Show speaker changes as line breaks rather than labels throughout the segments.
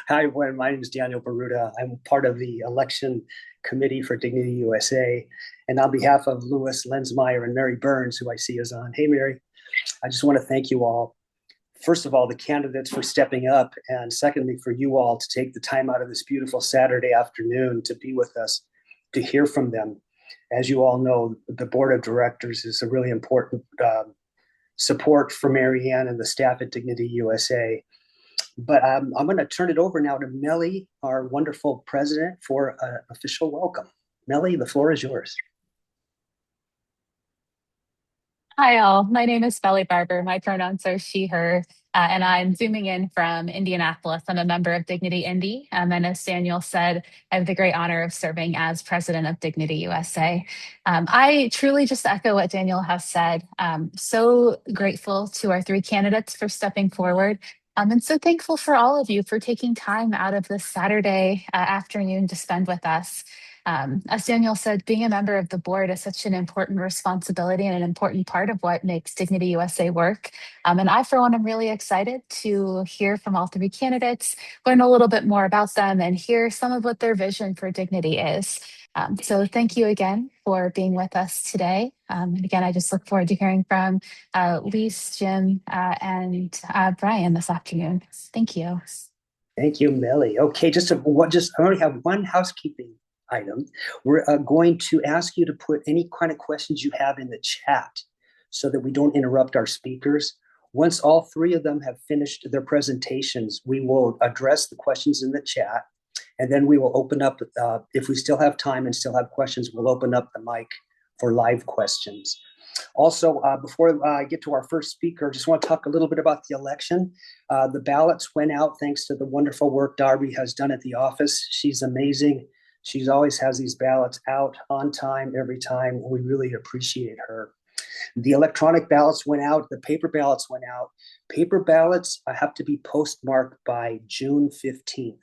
Hi, everyone. My name is Daniel Baruda. I'm part of the election committee for Dignity USA. And on behalf of Louis Lensmeyer and Mary Burns, who I see is on, hey, Mary, I just want to thank you all. First of all, the candidates for stepping up. And secondly, for you all to take the time out of this beautiful Saturday afternoon to be with us, to hear from them. As you all know, the board of directors is a really important support for Mary Ann and the staff at Dignity USA. But I'm going to turn it over now to Melly, our wonderful president, for an official welcome. Melly, the floor is yours.
Hi, all. My name is Belly Barber. My pronouns are she, her, and I'm zooming in from Indianapolis. I'm a member of Dignity Indy. And as Daniel said, I have the great honor of serving as president of Dignity USA. I truly just echo what Daniel has said. So grateful to our three candidates for stepping forward. And so thankful for all of you for taking time out of this Saturday afternoon to spend with us. As Daniel said, being a member of the board is such an important responsibility and an important part of what makes Dignity USA work. And I, for one, am really excited to hear from all three candidates, learn a little bit more about them, and hear some of what their vision for dignity is. So thank you again for being with us today. And again, I just look forward to hearing from Lise, Jim, and Brian this afternoon. Thank you.
Thank you, Melly. Okay, I only have one housekeeping item. We're going to ask you to put any kind of questions you have in the chat so that we don't interrupt our speakers. Once all three of them have finished their presentations, we will address the questions in the chat, and then we will open up, if we still have time and still have questions, we'll open up the mic for live questions. Also, before I get to our first speaker, I just want to talk a little bit about the election. The ballots went out thanks to the wonderful work Darby has done at the office. She's amazing. She always has these ballots out on time, every time. We really appreciate her. The electronic ballots went out. The paper ballots went out. Paper ballots have to be postmarked by June 15th.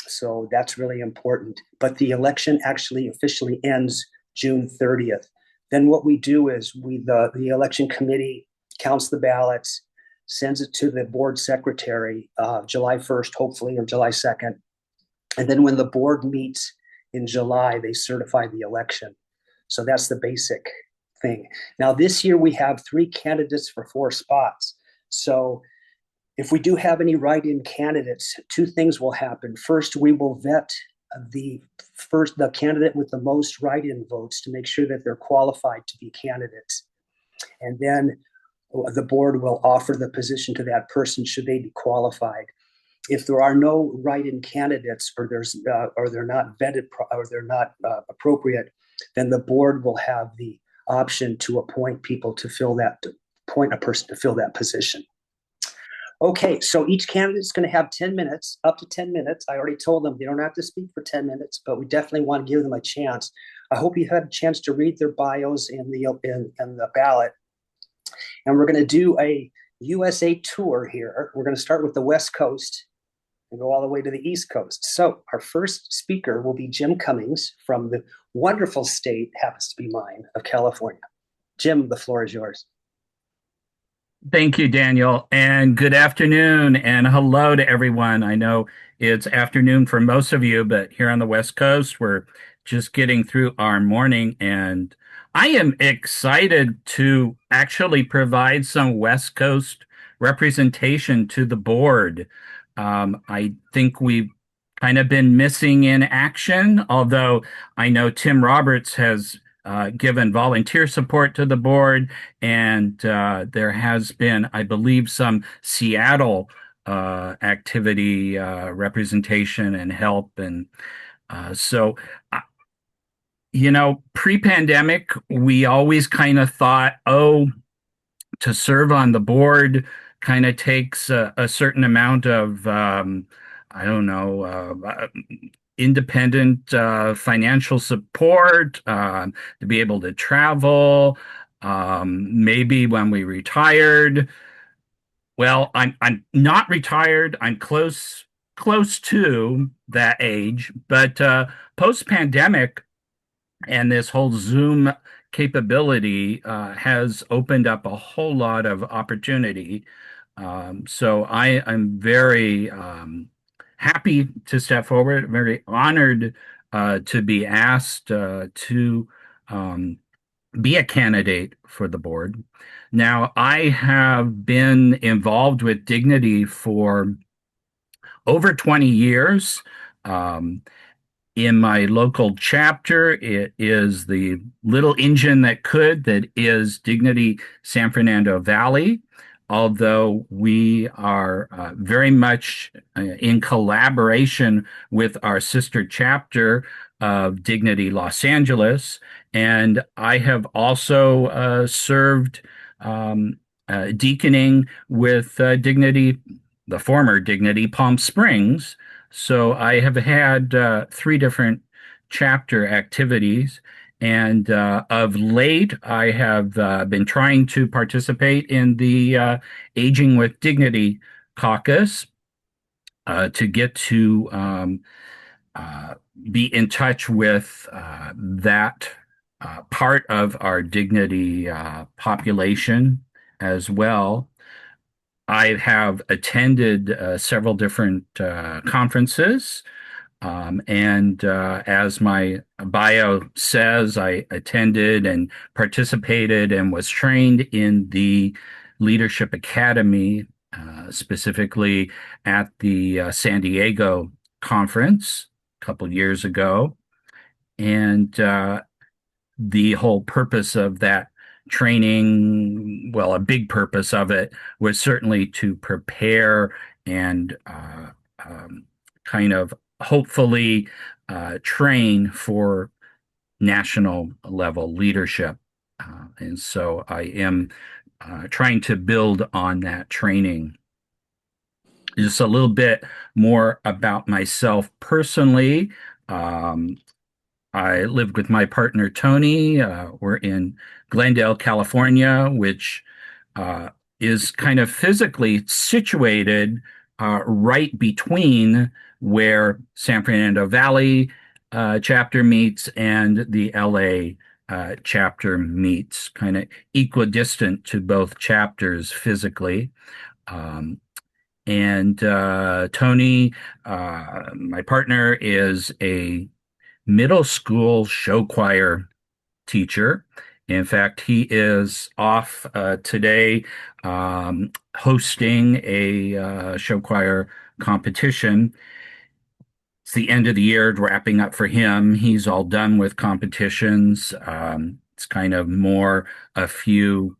So that's really important. But the election actually officially ends June 30th. Then what we do is the election committee counts the ballots, sends it to the board secretary July 1st, hopefully, or July 2nd. And then when the board meets in July, they certify the election. So that's the basic thing. Now, this year we have three candidates for 4 spots. So if we do have any write-in candidates, 2 things will happen. First, we will vet the candidate with the most write-in votes to make sure that they're qualified to be candidates. And then the board will offer the position to that person should they be qualified. If there are no write-in candidates, or they're not vetted or they're not appropriate, then the board will have the option to appoint a person to fill that position. Okay, so each candidate is going to have 10 minutes, up to 10 minutes. I already told them they don't have to speak for 10 minutes, but we definitely want to give them a chance. I hope you had a chance to read their bios in the ballot. And we're going to do a USA tour here. We're going to start with the West Coast and go all the way to the East Coast. So our first speaker will be Jim Cummings from the wonderful state, happens to be mine, of California. Jim, the floor is yours.
Thank you, Daniel, and good afternoon and hello to everyone. I know it's afternoon for most of you, but here on the West Coast, we're just getting through our morning, and I am excited to actually provide some West Coast representation to the board. I think we've kind of been missing in action, although I know Tim Roberts has given volunteer support to the board, and there has been, I believe, some Seattle activity, representation, and help. And so, pre-pandemic, we always kind of thought, oh, to serve on the board kind of takes a certain amount of, I don't know, independent financial support to be able to travel. Maybe when we retired. Well, I'm not retired. I'm close to that age, but post-pandemic and this whole Zoom capability has opened up a whole lot of opportunity. So I'm very happy to step forward, very honored to be asked to um, be a candidate for the board. Now, I have been involved with Dignity for over 20 years. Um, in my local chapter, it is the little engine that is Dignity San Fernando Valley. Although we are very much in collaboration with our sister chapter of Dignity Los Angeles. And I have also served deaconing with Dignity, the former Dignity Palm Springs. So I have had three different chapter activities. And of late, I have been trying to participate in the Aging with Dignity caucus to get to uh, be in touch with that part of our dignity population as well. I have attended several different conferences. And as my bio says, I attended and participated and was trained in the Leadership Academy, specifically at the San Diego conference a couple years ago. And the whole purpose of that training, well, a big purpose of it was certainly to prepare and kind of hopefully train for national level leadership. And so I am trying to build on that training. Just a little bit more about myself personally. Um, I lived with my partner, Tony. We're in Glendale, California, which uh, is kind of physically situated right between where San Fernando Valley chapter meets and the LA chapter meets, kind of equidistant to both chapters physically. Um, and Tony, my partner, is a middle school show choir teacher. In fact, he is off today hosting a show choir competition. It's the end of the year, wrapping up for him. He's all done with competitions. It's kind of more a few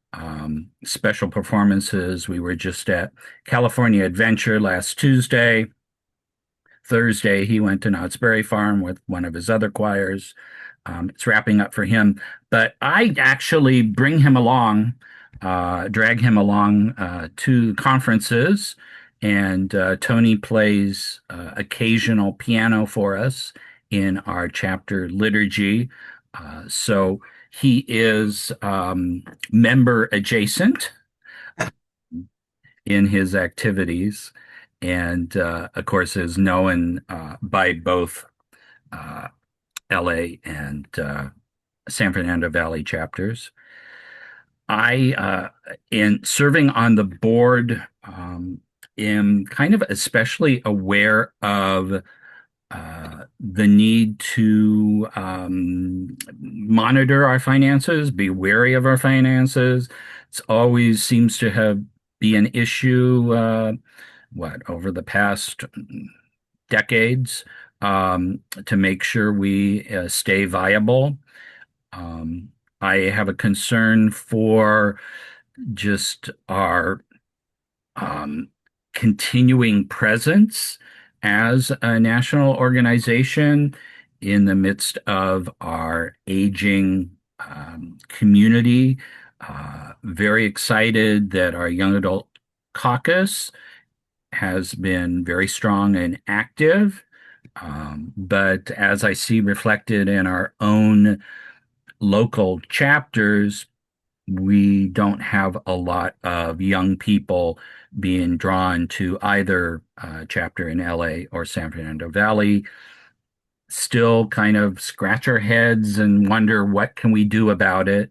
special performances. We were just at California Adventure last Tuesday. Thursday, he went to Knott's Berry Farm with one of his other choirs. It's wrapping up for him, but I actually bring him along, drag him along to conferences, and Tony plays occasional piano for us in our chapter liturgy. So he is member adjacent in his activities, and of course is known by both LA and San Fernando Valley chapters. In serving on the board, am kind of especially aware of the need to monitor our finances, be wary of our finances. It always seems to have be an issue, over the past decades, to make sure we stay viable. Um, I have a concern for just our continuing presence as a national organization in the midst of our aging community. Very excited that our young adult caucus has been very strong and active. But as I see reflected in our own local chapters, we don't have a lot of young people being drawn to either chapter in LA or San Fernando Valley. Still kind of scratch our heads and wonder what can we do about it?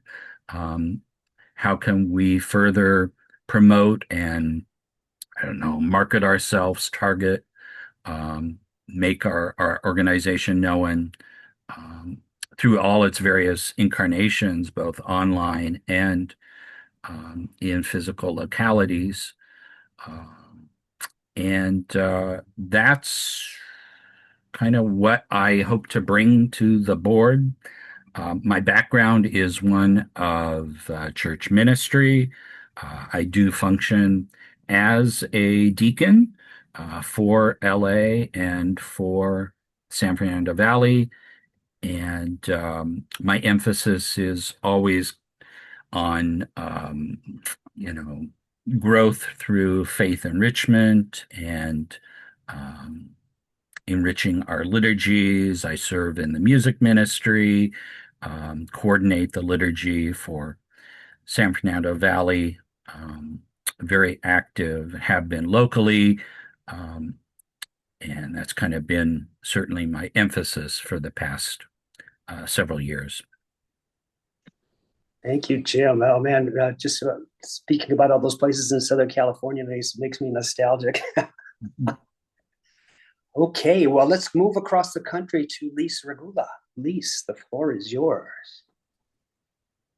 How can we further promote and, I don't know, market ourselves, target make our organization known um, through all its various incarnations, both online and in physical localities. Um, and that's kind of what I hope to bring to the board. My background is one of church ministry. I do function as a deacon for LA and for San Fernando Valley. And my emphasis is always on, you know, growth through faith enrichment and um, enriching our liturgies. I serve in the music ministry, coordinate the liturgy for San Fernando Valley, very active, have been locally. Um, and that's kind of been certainly my emphasis for the past several years.
Thank you, Jim. Oh man, just speaking about all those places in Southern California makes me nostalgic. Okay, well, let's move across the country to Lise Regula. Lise, the floor is yours.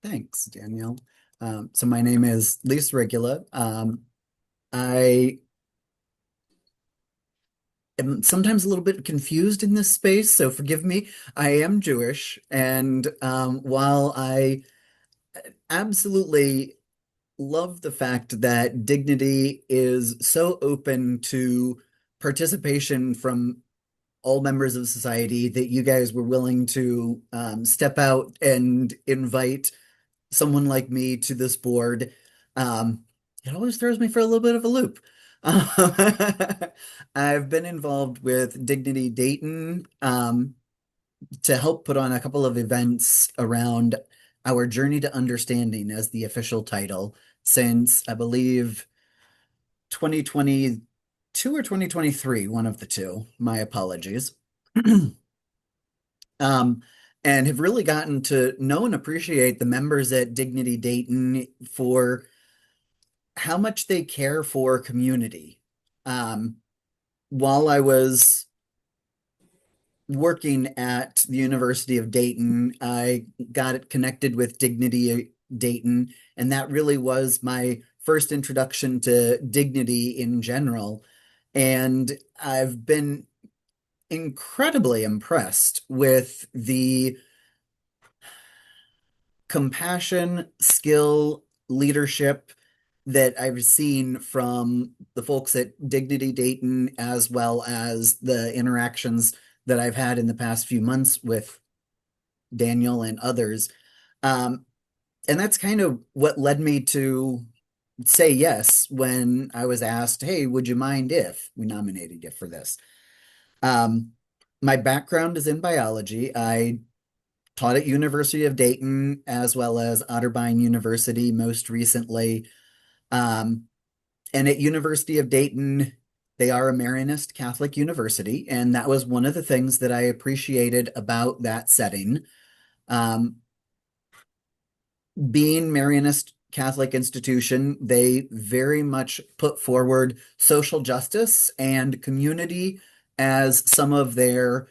Thanks, Danielle. So my name is Lise Regula. I am sometimes a little bit confused in this space, so forgive me. I am Jewish, and while I absolutely love the fact that Dignity is so open to participation from all members of society, that you guys were willing to step out and invite someone like me to this board. It always throws me for a little bit of a loop. I've been involved with Dignity Dayton to help put on a couple of events around our Journey to Understanding as the official title since, I believe, 2022 or 2023, one of the two. My apologies. And have really gotten to know and appreciate the members at Dignity Dayton for how much they care for community. While I was working at the University of Dayton, I got it connected with Dignity Dayton, and that really was my first introduction to dignity in general. And I've been incredibly impressed with the compassion, skill, leadership that I've seen from the folks at Dignity Dayton, as well as the interactions that I've had in the past few months with Daniel and others. And that's kind of what led me to say yes when I was asked, hey, would you mind if we nominated you for this? My background is in biology. I taught at University of Dayton as well as Otterbein University most recently. And at University of Dayton, they are a Marianist Catholic university, and that was one of the things that I appreciated about that setting. Being Marianist Catholic institution, they very much put forward social justice and community as some of their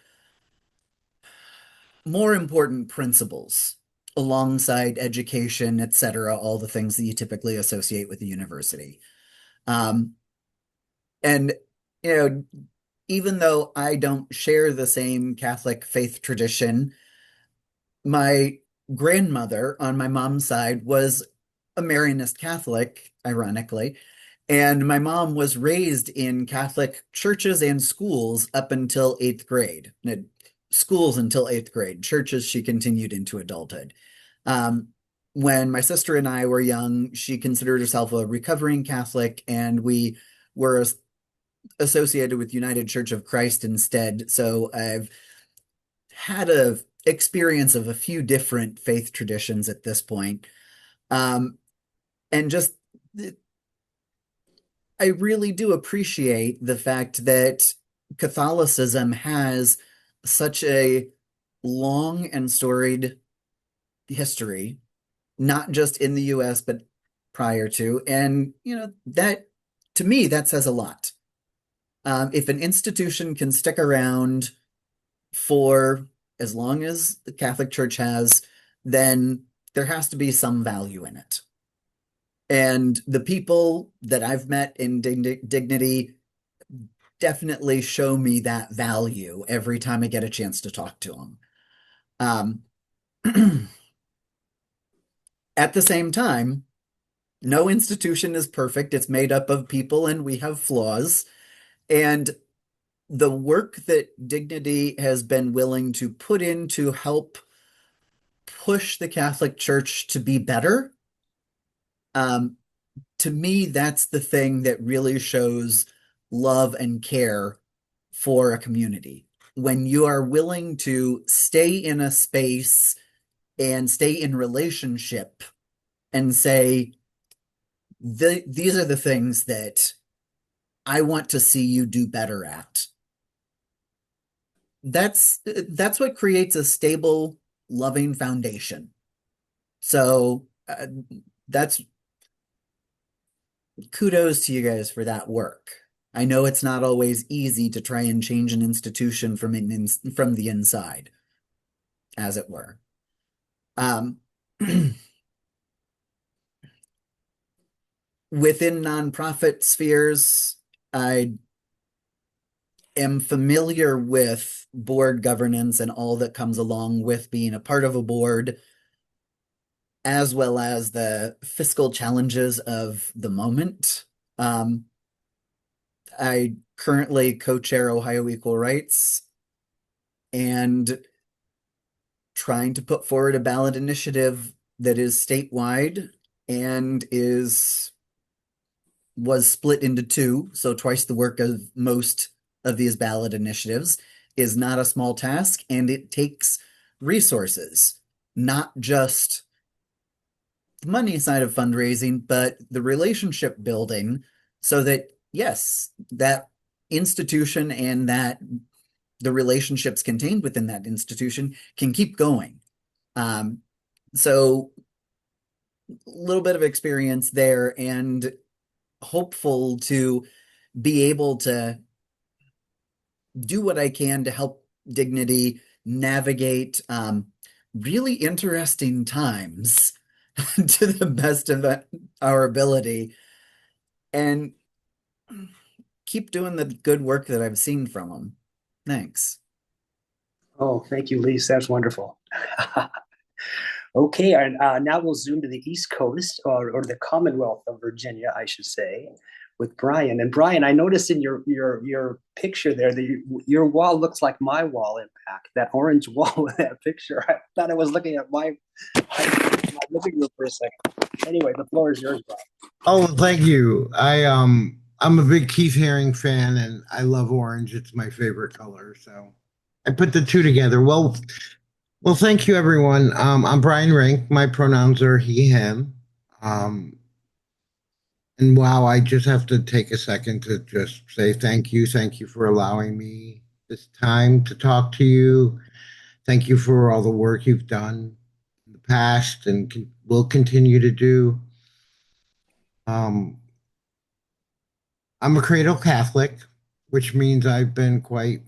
more important principles alongside education, etc., all the things that you typically associate with a university. And, you know, even though I don't share the same Catholic faith tradition, my grandmother on my mom's side was a Marianist Catholic, ironically, and my mom was raised in Catholic churches and schools up until eighth grade. Schools until eighth grade, churches she continued into adulthood. When my sister and I were young, she considered herself a recovering Catholic, and we were associated with United Church of Christ instead. So I've had a experience of a few different faith traditions at this point. And just I really do appreciate the fact that Catholicism has such a long and storied history, not just in the US, but prior to. And, you know, that to me, that says a lot. If an institution can stick around for as long as the Catholic Church has, then there has to be some value in it. And the people that I've met in Dignity definitely show me that value every time I get a chance to talk to them. At the same time, no institution is perfect. It's made up of people and we have flaws. And the work that Dignity has been willing to put in to help push the Catholic Church to be better, to me, that's the thing that really shows love and care for a community. When you are willing to stay in a space and stay in relationship and say, these are the things that I want to see you do better at. That's what creates a stable, loving foundation. So that's kudos to you guys for that work. I know it's not always easy to try and change an institution from the inside, as it were. Within nonprofit spheres, I am familiar with board governance and all that comes along with being a part of a board, as well as the fiscal challenges of the moment. I currently co-chair Ohio Equal Rights and trying to put forward a ballot initiative that is statewide and was split into two, so twice the work of most of these ballot initiatives, is not a small task, and it takes resources, not just the money side of fundraising, but the relationship building, so that, yes, that institution and that the relationships contained within that institution can keep going. So a little bit of experience there, and hopeful to be able to do what I can to help Dignity navigate really interesting times to the best of our ability, and keep doing the good work that I've seen from them. Thanks.
Oh, thank you, Lisa. That's wonderful. Okay, and now we'll zoom to the East Coast, or the Commonwealth of Virginia, I should say, with Brian. And Brian, I noticed in your picture there that your wall looks like my wall in fact, that orange wall with that picture. I thought I was looking at my living room for a second. Anyway, the floor is yours, Brian.
Oh, thank you. I'm a big Keith Haring fan, and I love orange. It's my favorite color, so I put the two together. Well, thank you, everyone. I'm Brian Rink. My pronouns are he, him. And wow, I just have to take a second to just say thank you. Thank you for allowing me this time to talk to you. Thank you for all the work you've done in the past and will continue to do. I'm a cradle Catholic, which means I've been quite,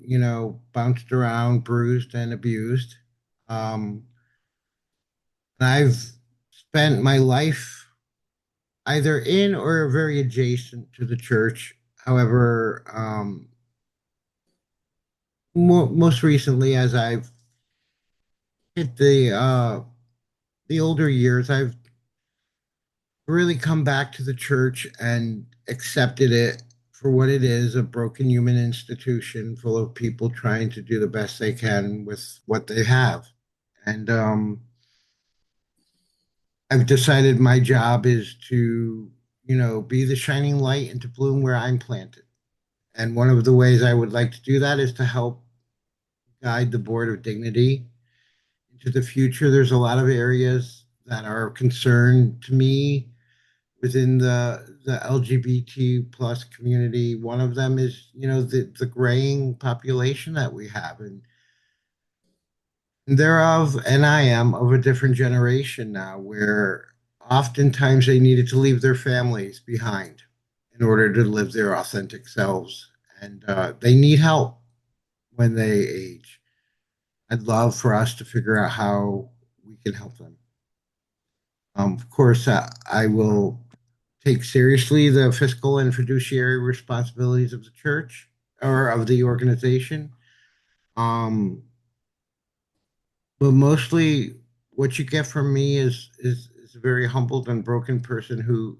bounced around, bruised, and abused. And I've spent my life either in or very adjacent to the church. However, most recently, as I've hit the older years, I've really come back to the church and accepted it for what it is, a broken human institution full of people trying to do the best they can with what they have. And I've decided my job is to, be the shining light and to bloom where I'm planted. And one of the ways I would like to do that is to help guide the Board of Dignity into the future. There's a lot of areas that are of concern to me within the LGBT plus community. One of them is, the graying population that we have. And thereof, and I am of a different generation now, where oftentimes they needed to leave their families behind in order to live their authentic selves. and they need help when they age. I'd love for us to figure out how we can help them. Of course, I will take seriously the fiscal and fiduciary responsibilities of the church or of the organization. Um, but mostly, what you get from me is a very humbled and broken person who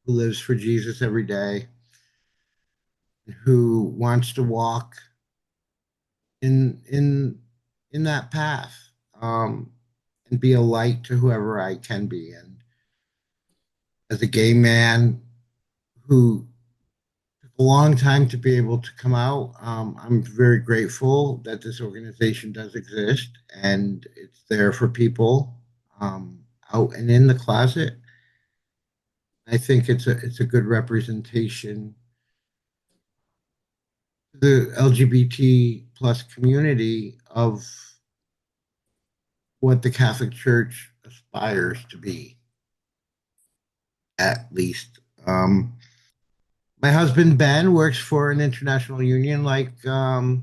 lives for Jesus every day, who wants to walk in in that path, um, and be a light to whoever I can be. And as a gay man who took a long time to be able to come out, I'm very grateful that this organization does exist and it's there for people, out and in the closet. I think it's a good representation to the LGBT plus community of what the Catholic Church aspires to be, at least. My husband Ben works for an international union, like the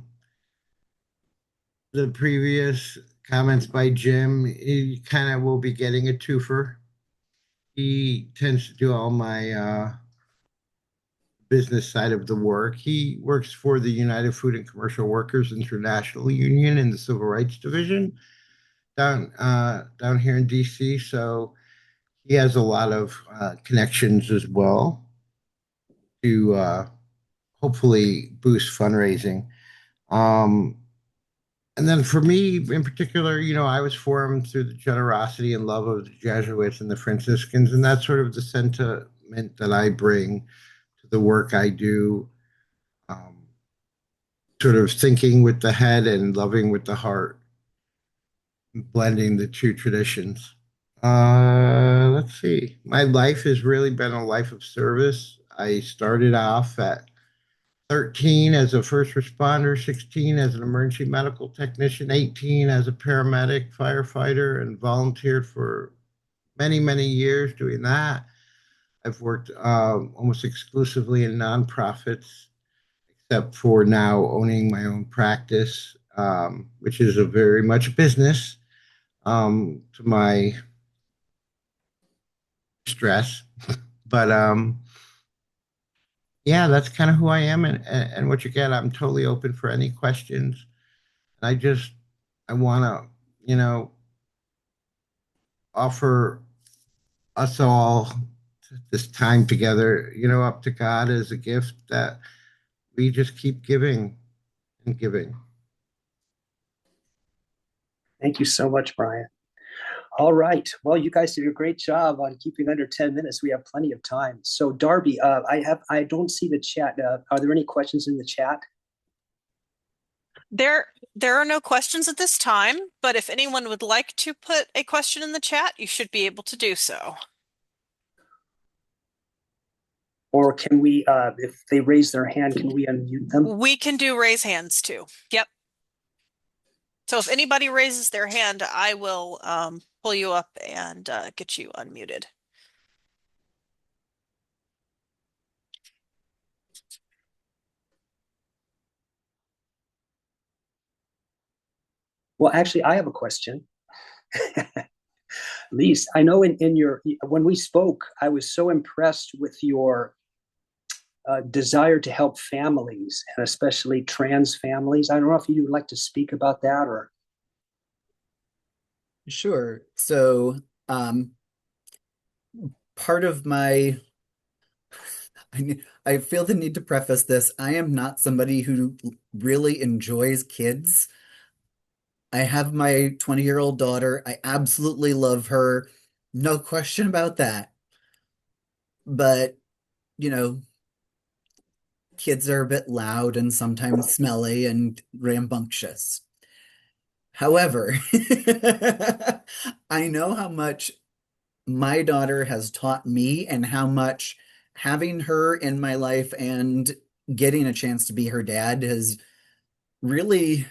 previous comments by Jim. He kind of will be getting a twofer. He tends to do all my business side of the work. He works for the United Food and Commercial Workers International Union in the Civil Rights Division down here in DC. So he has a lot of connections as well to hopefully boost fundraising. Um, and then for me in particular, I was formed through the generosity and love of the Jesuits and the Franciscans, and that's sort of the sentiment that I bring to the work I do. Um, Sort of thinking with the head and loving with the heart, blending the two traditions. Let's see. My life has really been a life of service. I started off at 13 as a first responder, 16 as an emergency medical technician, 18 as a paramedic, firefighter, and volunteered for many, many years doing that. I've worked almost exclusively in nonprofits, except for now owning my own practice, which is a very much business, to my stress. But yeah, that's kind of who I am, and what you get. I'm totally open for any questions. I just I want to, offer us all this time together, up to God as a gift that we just keep giving and giving.
Thank you so much, Brian. All right. Well, you guys did a great job on keeping under 10 minutes. We have plenty of time. So Darby, I don't see the chat. Are there any questions in the chat?
There are no questions at this time, but if anyone would like to put a question in the chat, you should be able to do so.
Or can we, if they raise their hand, can we unmute them?
We can do raise hands too. Yep. So if anybody raises their hand, I will pull you up and get you unmuted.
Well, actually, I have a question. Lise, I know in your, when we spoke, I was so impressed with your desire to help families, and especially trans families. I don't know if you would like to speak about that or.
Sure. So, part of my, I feel the need to preface this. I am not somebody who really enjoys kids. I have my 20-year-old daughter. I absolutely love her. No question about that. But, kids are a bit loud and sometimes smelly and rambunctious. However, I know how much my daughter has taught me and how much having her in my life and getting a chance to be her dad has really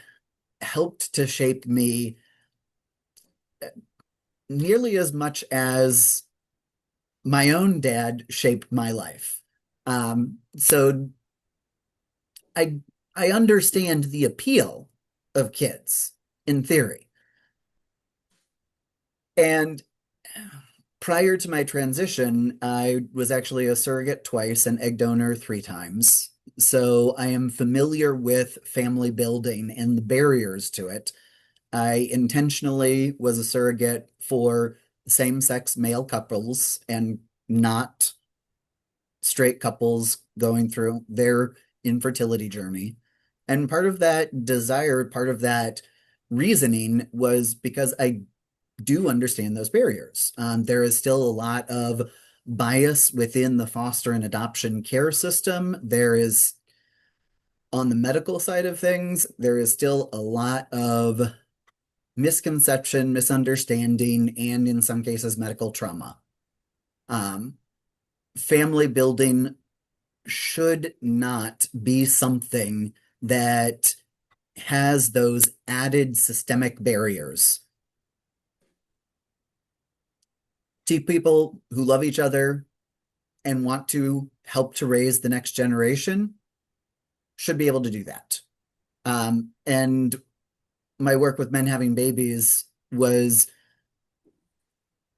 helped to shape me nearly as much as my own dad shaped my life. So I I understand the appeal of kids in theory. And prior to my transition, I was actually a surrogate twice, an egg donor 3 times. So I am familiar with family building and the barriers to it. I intentionally was a surrogate for same-sex male couples and not straight couples going through their infertility journey. And part of that desire, part of that reasoning was because I do understand those barriers. There is still a lot of bias within the foster and adoption care system. There is, on the medical side of things, there is still a lot of misconception, misunderstanding, and in some cases, medical trauma. Family building should not be something that has those added systemic barriers. Two people who love each other and want to help to raise the next generation should be able to do that. And my work with Men Having Babies was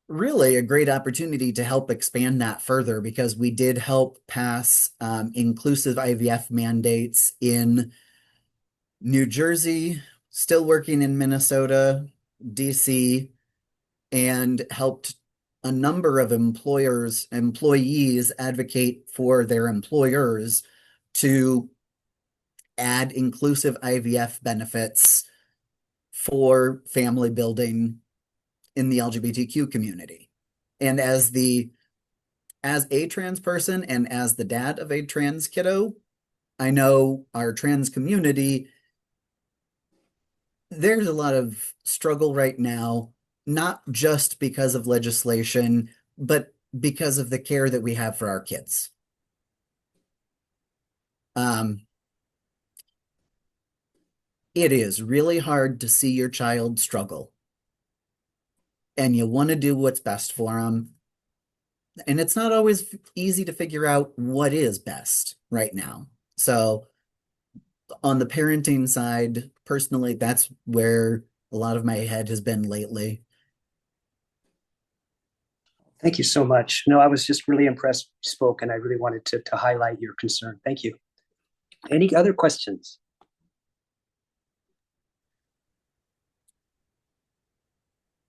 really a great opportunity to help expand that further because we did help pass inclusive IVF mandates in New Jersey, still working in Minnesota, DC, and helped a number of employees advocate for their employers to add inclusive IVF benefits for family building in the LGBTQ community. And as a trans person and as the dad of a trans kiddo, I know our trans community, there's a lot of struggle right now, not just because of legislation, but because of the care that we have for our kids. It is really hard to see your child struggle, and you want to do what's best for them. And it's not always easy to figure out what is best right now. So on the parenting side, personally, that's where a lot of my head has been lately.
Thank you so much. No, I was just really impressed you spoke, and I really wanted to highlight your concern. Thank you. Any other questions?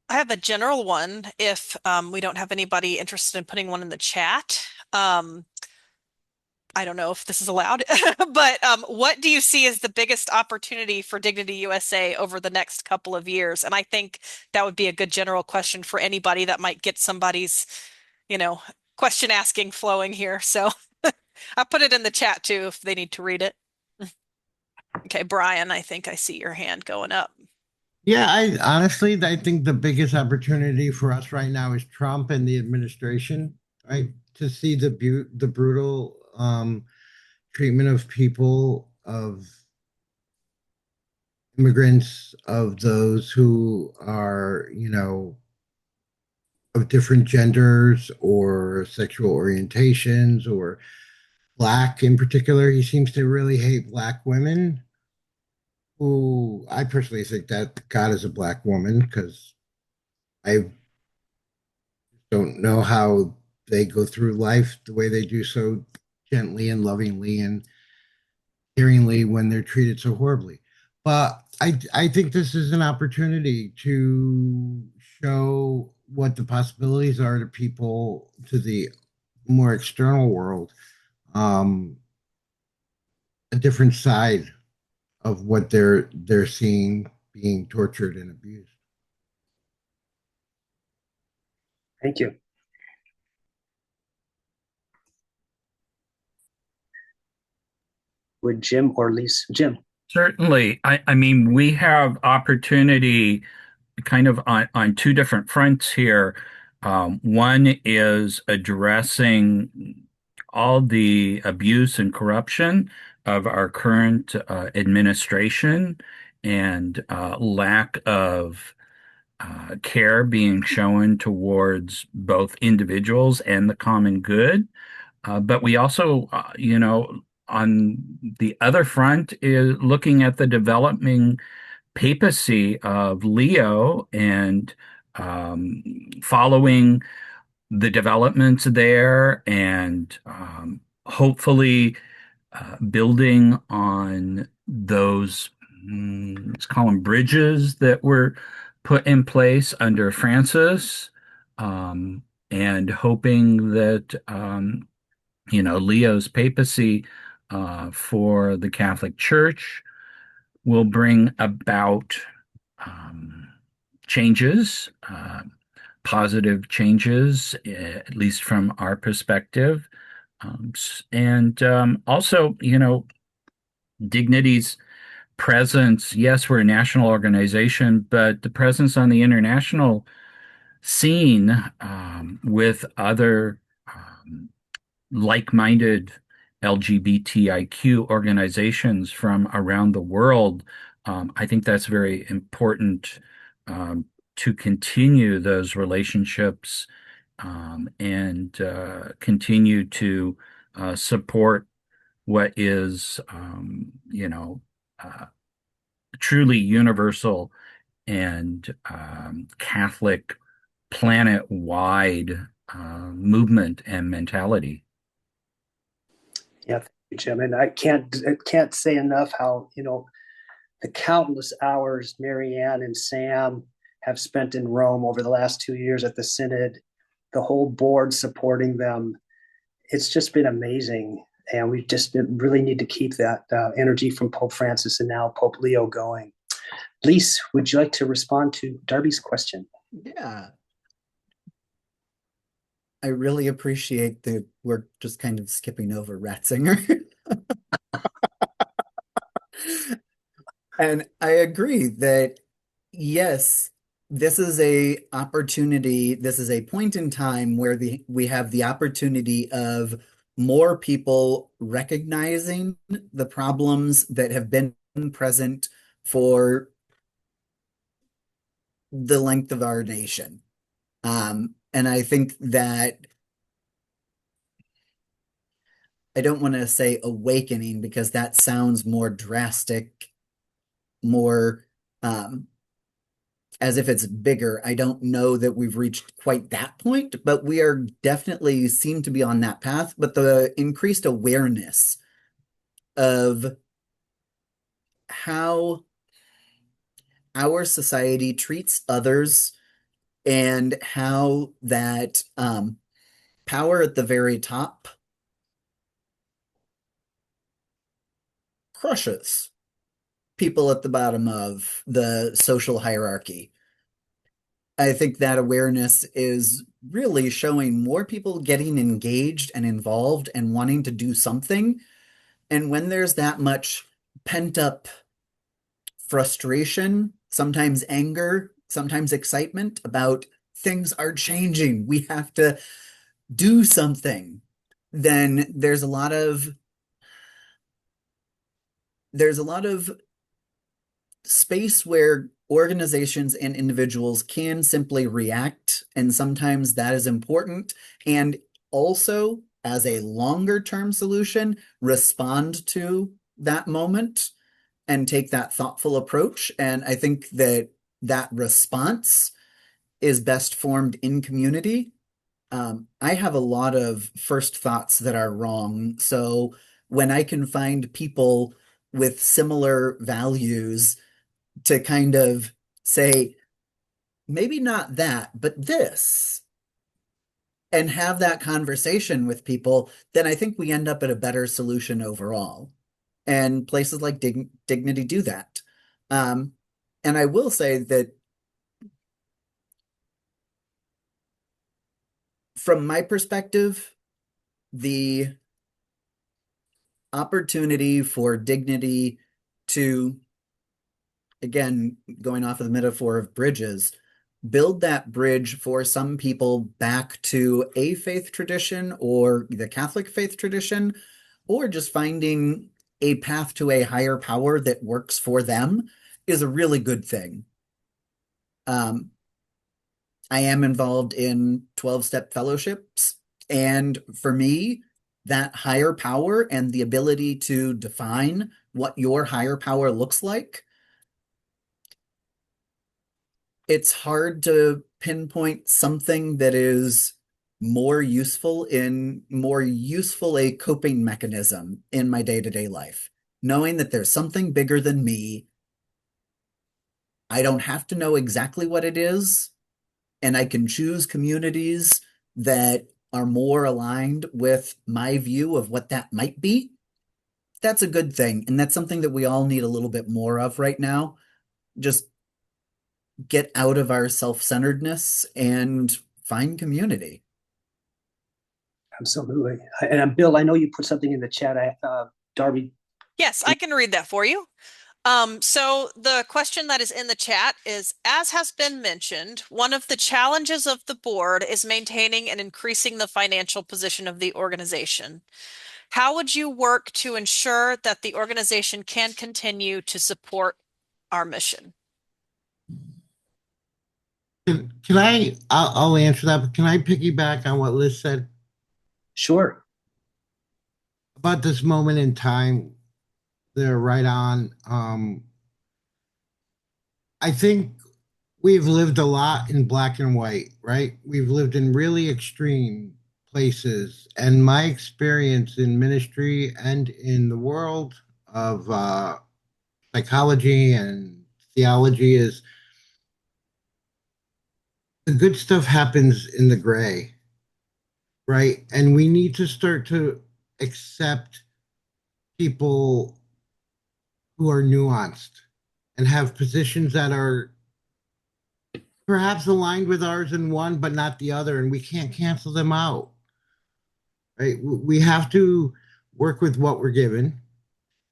I have a general one if we don't have anybody interested in putting one in the chat. I don't know if this is allowed, but what do you see as the biggest opportunity for Dignity USA over the next couple of years? And I think that would be a good general question for anybody that might get somebody's, question asking flowing here. So I'll put it in the chat too if they need to read it. Okay, Brian, I think I see your hand going up.
Yeah, I think the biggest opportunity for us right now is Trump and the administration, right? To see the brutal treatment of people, of immigrants, of those who are, of different genders or sexual orientations or Black in particular. He seems to really hate Black women, who I personally think that God is a Black woman because I don't know how they go through life the way they do, so gently and lovingly and caringly when they're treated so horribly. But I think this is an opportunity to show what the possibilities are to people, to the more external world, a different side of what they're seeing being tortured and abused.
Thank you. Would Jim or Lisa? Jim.
Certainly. I mean, we have opportunity kind of on two different fronts here. One is addressing all the abuse and corruption of our current administration and lack of care being shown towards both individuals and the common good. But we also, on the other front is looking at the developing papacy of Leo and following the developments there and hopefully building on those, let's call them bridges that were put in place under Francis, and hoping that, Leo's papacy for the Catholic Church will bring about changes, positive changes, at least from our perspective. And also, Dignity's presence. Yes, we're a national organization, but the presence on the international scene with other like-minded LGBTIQ organizations from around the world, I think that's very important to continue those relationships and continue to support what is, truly universal and Catholic planet-wide movement and mentality.
Yeah, thank you, Jim. And I can't say enough how, the countless hours Marianne and Sam have spent in Rome over the last 2 years at the Synod, the whole board supporting them. It's just been amazing. And we just really need to keep that energy from Pope Francis and now Pope Leo going. Lise, would you like to respond to Darby's question?
Yeah. I really appreciate that we're just kind of skipping over Ratzinger. And I agree that, yes, this is a opportunity, this is a point in time where we have the opportunity of more people recognizing the problems that have been present for the length of our nation. And I think that I don't want to say awakening because that sounds more drastic, more as if it's bigger. I don't know that we've reached quite that point, but we are definitely seem to be on that path. But the increased awareness of how our society treats others and how that power at the very top crushes people at the bottom of the social hierarchy. I think that awareness is really showing more people getting engaged and involved and wanting to do something. And when there's that much pent up frustration, sometimes anger, sometimes excitement about things are changing, we have to do something, then there's a lot of space where organizations and individuals can simply react, and sometimes that is important. And also, as a longer term solution, respond to that moment and take that thoughtful approach. And I think that that response is best formed in community. I have a lot of first thoughts that are wrong. So when I can find people with similar values to kind of say, maybe not that, but this, and have that conversation with people, then I think we end up at a better solution overall. And places like Dignity do that. And I will say that from my perspective, the opportunity for Dignity to, again, going off of the metaphor of bridges, build that bridge for some people back to a faith tradition or the Catholic faith tradition, or just finding a path to a higher power that works for them is a really good thing. I am involved in 12-step fellowships, and for me, that higher power and the ability to define what your higher power looks like, it's hard to pinpoint something that is more useful a coping mechanism in my day-to-day life. Knowing that there's something bigger than me, I don't have to know exactly what it is, and I can choose communities that are more aligned with my view of what that might be. That's a good thing, and that's something that we all need a little bit more of right now. Just get out of our self-centeredness and find community.
Absolutely. And Bill, I know you put something in the chat. Darby.
Yes, I can read that for you. So the question that is in the chat is, as has been mentioned, one of the challenges of the board is maintaining and increasing the financial position of the organization. How would you work to ensure that the organization can continue to support our mission?
I'll answer that, but can I piggyback on what Liz said
Sure.
about this moment in time? They're right on. I think we've lived a lot in black and white, right? We've lived in really extreme places. And my experience in ministry and in the world of psychology and theology is the good stuff happens in the gray, right? And we need to start to accept people who are nuanced and have positions that are perhaps aligned with ours in one, but not the other, and we can't cancel them out, right? We have to work with what we're given.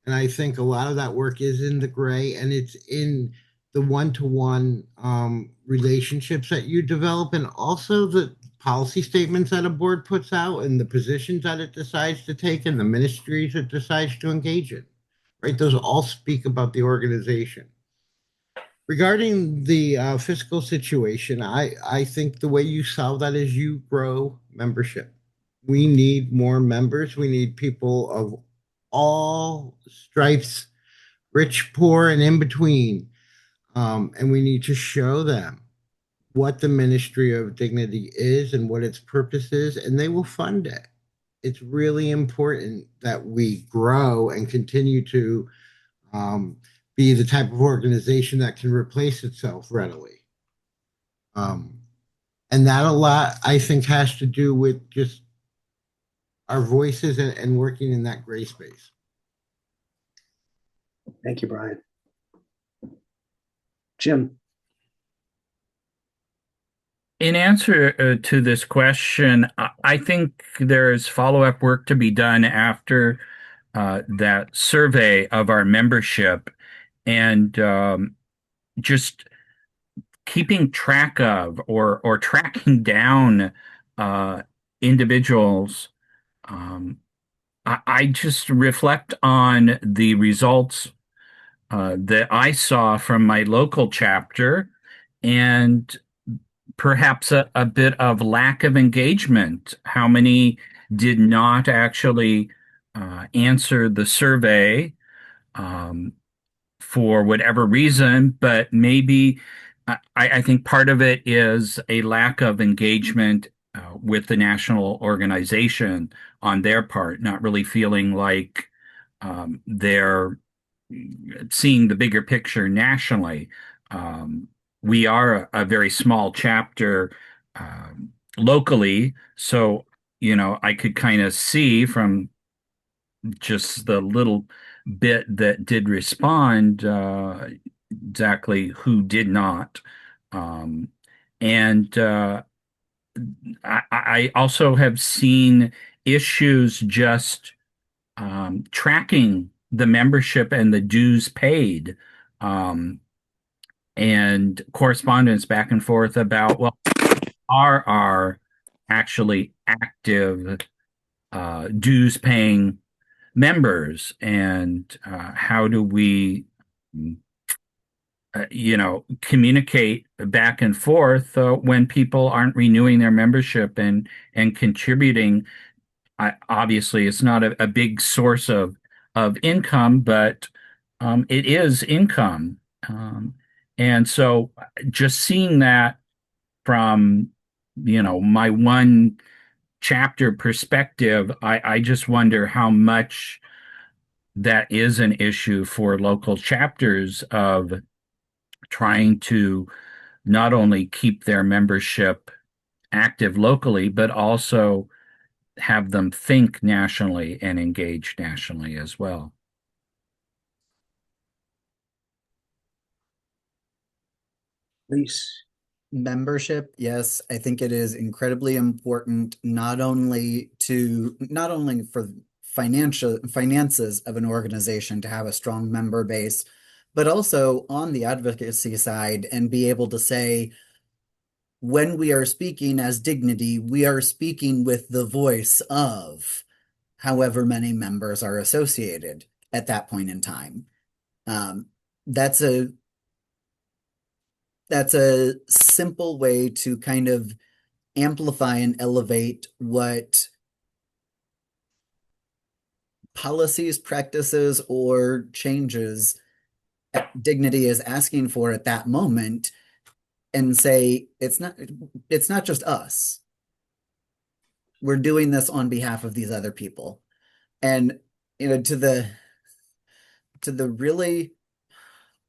And I think a lot of that work is in the gray, and it's in the one-to-one relationships that you develop, and also the policy statements that a board puts out and the positions that it decides to take and the ministries it decides to engage in, right? Those all speak about the organization. Regarding the fiscal situation, I think the way you solve that is you grow membership. We need more members. We need people of all stripes, rich, poor, and in between. And we need to show them what the Ministry of Dignity is and what its purpose is, and they will fund it. It's really important that we grow and continue to be the type of organization that can replace itself readily. And that a lot, I think, has to do with just our voices and working in that gray space.
Thank you, Brian. Jim.
In answer to this question, I think there's follow-up work to be done after that survey of our membership, and just keeping track of or tracking down individuals. I just reflect on the results that I saw from my local chapter, and perhaps a bit of lack of engagement. How many did not actually answer the survey for whatever reason, but maybe I think part of it is a lack of engagement with the national organization on their part, not really feeling like they're seeing the bigger picture nationally. We are a very small chapter locally, so I could kind of see from just the little bit that did respond exactly who did not. And I also have seen issues just tracking the membership and the dues paid, and correspondence back and forth about, well, are actually active dues paying members, and how do we communicate back and forth when people aren't renewing their membership and contributing obviously it's not a big source of income, but it is income. And so just seeing that from, my one chapter perspective, I just wonder how much that is an issue for local chapters of trying to not only keep their membership active locally, but also have them think nationally and engage nationally as well.
Please.
Membership, yes, I think it is incredibly important, not only for finances of an organization to have a strong member base, but also on the advocacy side and be able to say, when we are speaking as Dignity, we are speaking with the voice of however many members are associated at that point in time. That's a simple way to kind of amplify and elevate what policies, practices, or changes Dignity is asking for at that moment, and say it's not just us. We're doing this on behalf of these other people. And to the really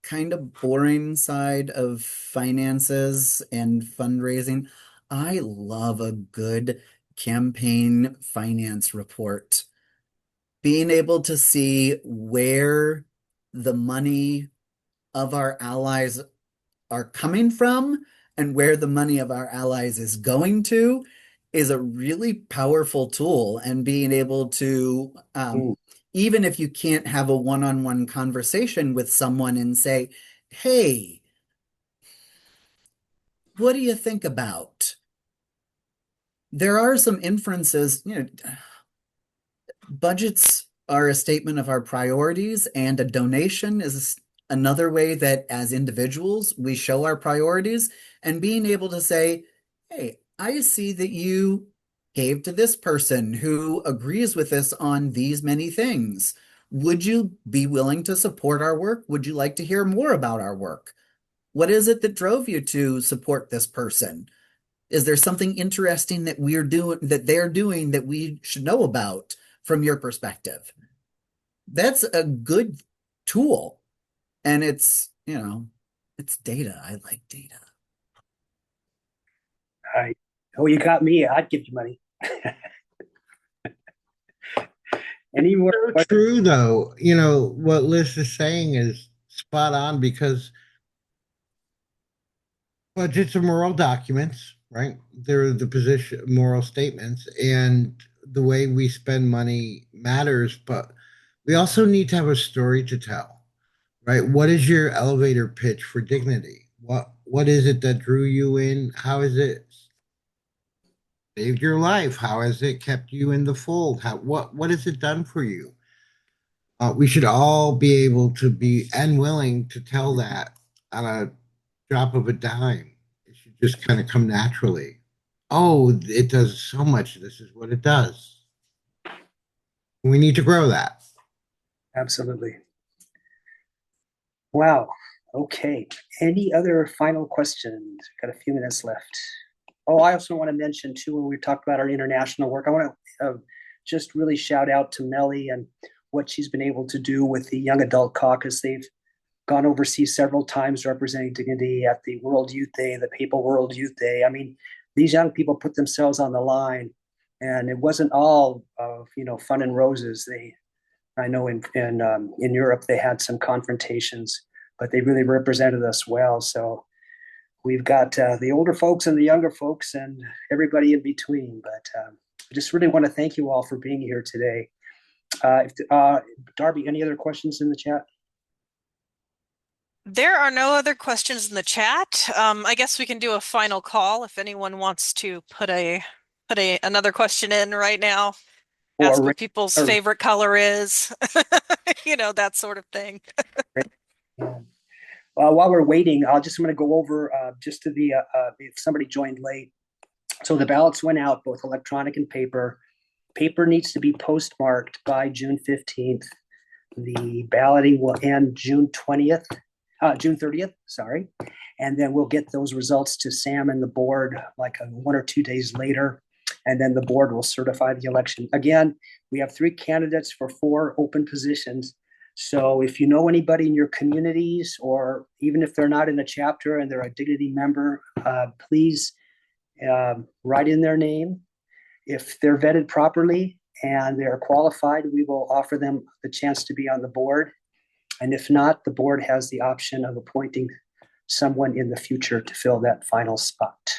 kind of boring side of finances and fundraising, I love a good campaign finance report. Being able to see where the money of our allies are coming from and where the money of our allies is going to is a really powerful tool. And being able to even if you can't have a one-on-one conversation with someone and say, hey, what do you think about? There are some inferences, budgets are a statement of our priorities, and a donation is another way that as individuals, we show our priorities, and being able to say, hey, I see that you gave to this person who agrees with us on these many things. Would you be willing to support our work? Would you like to hear more about our work? What is it that drove you to support this person? Is there something interesting that they're doing that we should know about from your perspective? That's a good tool. And it's data. I like data.
You got me. I'd give you money. Any more?
So true, though. What Liz is saying is spot on, because budgets are moral documents, right? They're the position, moral statements, and the way we spend money matters, but we also need to have a story to tell, right? What is your elevator pitch for Dignity? What is it that drew you in? How has it saved your life? How has it kept you in the fold? What has it done for you? We should all be able to be and willing to tell that on a drop of a dime. It should just kind of come naturally. Oh, it does so much. This is what it does. We need to grow that.
Absolutely. Wow. Okay. Any other final questions? Got a few minutes left. Oh, I also want to mention too, when we talked about our international work, I want to just really shout out to Melly and what she's been able to do with the Young Adult Caucus. They've gone overseas several times representing Dignity at the World Youth Day, the Papal World Youth Day. I mean, these young people put themselves on the line, and it wasn't all of fun and roses. I know in Europe they had some confrontations, but they really represented us well. So we've got the older folks and the younger folks and everybody in between. But I just really want to thank you all for being here today. Darby, any other questions in the chat?
There are no other questions in the chat. I guess we can do a final call if anyone wants to put another question in right now. Ask what people's favorite color is, that sort of thing.
While we're waiting, I'm going to go over just to if somebody joined late. So the ballots went out, both electronic and paper. paper needs to be postmarked by June 15th. The balloting will end June 30th, sorry. And then we'll get those results to Sam and the board like 1 or 2 days later. And then the board will certify the election. Again, we have 3 candidates for 4 open positions. So if you know anybody in your communities, or even if they're not in a chapter and they're a Dignity member, please write in their name. If they're vetted properly and they're qualified, we will offer them the chance to be on the board. And if not, the board has the option of appointing someone in the future to fill that final spot.